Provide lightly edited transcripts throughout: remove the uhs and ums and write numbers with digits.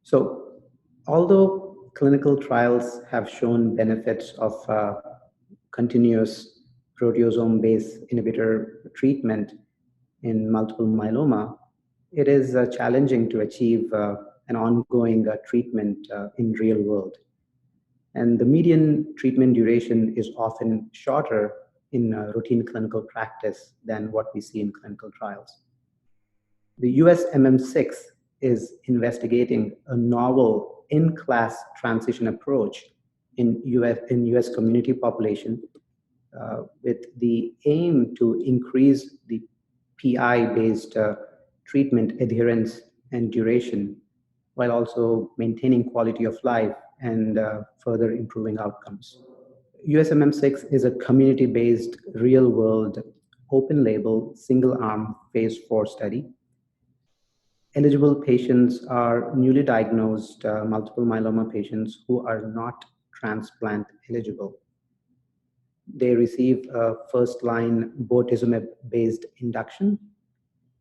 So, although clinical trials have shown benefits of continuous proteasome-based inhibitor treatment in multiple myeloma, it is challenging to achieve an ongoing treatment in real world. And the median treatment duration is often shorter in routine clinical practice than what we see in clinical trials. The US MM-6 is investigating a novel in-class transition approach in US community population with the aim to increase the PI-based treatment adherence and duration while also maintaining quality of life and further improving outcomes. USMM6 is a community-based, real-world, open-label, single-arm phase 4 study. Eligible patients are newly diagnosed multiple myeloma patients who are not transplant eligible. They receive a first-line bortezomib-based induction,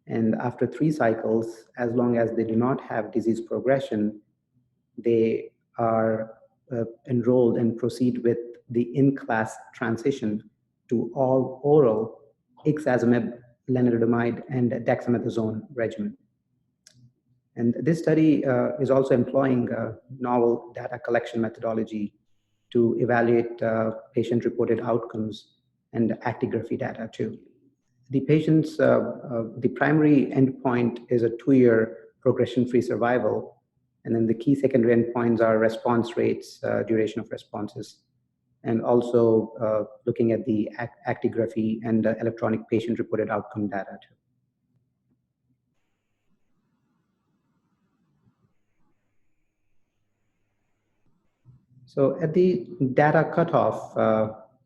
and after 3 cycles, as long as they do not have disease progression, they are enrolled and proceed with the in-class transition to all oral ixazomib, lenalidomide, and dexamethasone regimen. And this study is also employing novel data collection methodology to evaluate patient-reported outcomes and actigraphy data too. The patients, the primary endpoint is a 2-year progression-free survival, and then the key secondary endpoints are response rates, duration of responses, and also looking at the actigraphy and electronic patient-reported outcome data too. So at the data cutoff,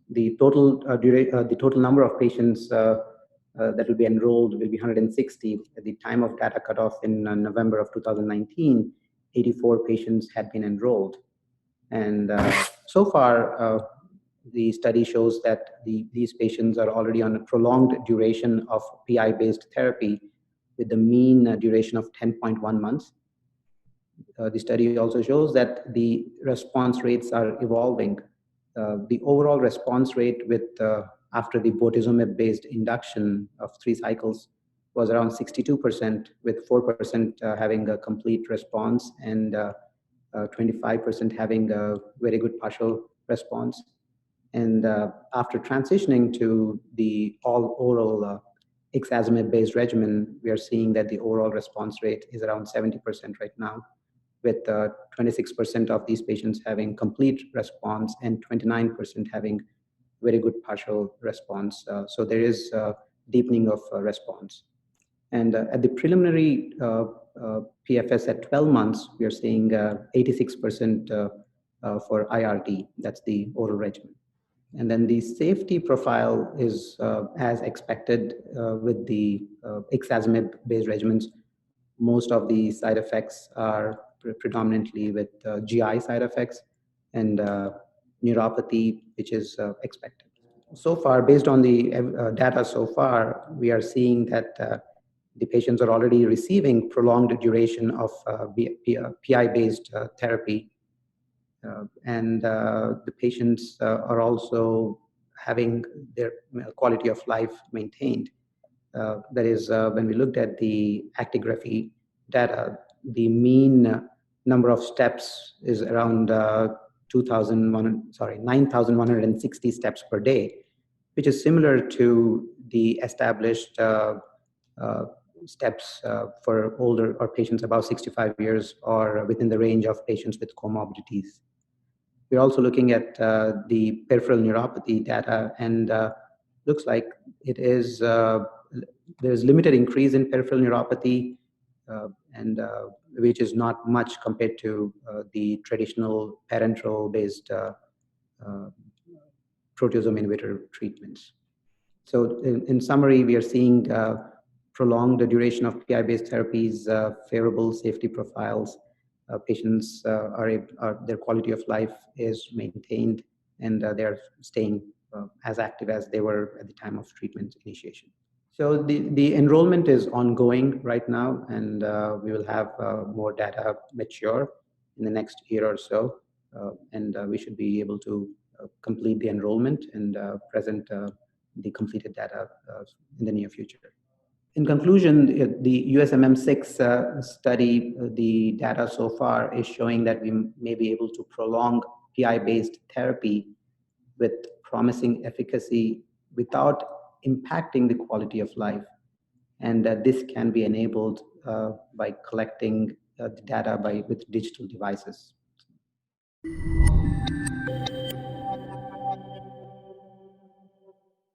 the total number of patients that will be enrolled will be 160. At the time of data cutoff in November of 2019, 84 patients had been enrolled. And so far, the study shows that these patients are already on a prolonged duration of PI-based therapy with the mean duration of 10.1 months. The study also shows that the response rates are evolving. The overall response rate with after the bortezomib-based induction of 3 cycles was around 62%, with 4% having a complete response and 25% having a very good partial response. And after transitioning to the all-oral ixazomib-based regimen, we are seeing that the overall response rate is around 70% right now, with 26% of these patients having complete response and 29% having very good partial response. So there is deepening of response. And at the preliminary PFS at 12 months, we are seeing 86% for IRD, that's the oral regimen. And then the safety profile is as expected with the ixazomib-based regimens. Most of the side effects are predominantly with GI side effects and neuropathy, which is expected. So far, based on the data so far, we are seeing that the patients are already receiving prolonged duration of PI-based therapy. And the patients are also having their quality of life maintained. That is, when we looked at the actigraphy data, the mean number of steps is around 9,160 steps per day, which is similar to the established steps for older or patients above 65 years or within the range of patients with comorbidities. We're also looking at the peripheral neuropathy data, and looks like it is there's limited increase in peripheral neuropathy, and which is not much compared to the traditional parenteral-based proteasome inhibitor treatments. So in summary, we are seeing prolonged duration of PI-based therapies, favorable safety profiles. Patients their quality of life is maintained, and they're staying as active as they were at the time of treatment initiation. So the enrollment is ongoing right now, and we will have more data mature in the next year or so, and we should be able to complete the enrollment and present the completed data in the near future. In conclusion, the USMM6 study, the data so far is showing that we may be able to prolong PI-based therapy with promising efficacy without impacting the quality of life. And this can be enabled by collecting the data with digital devices.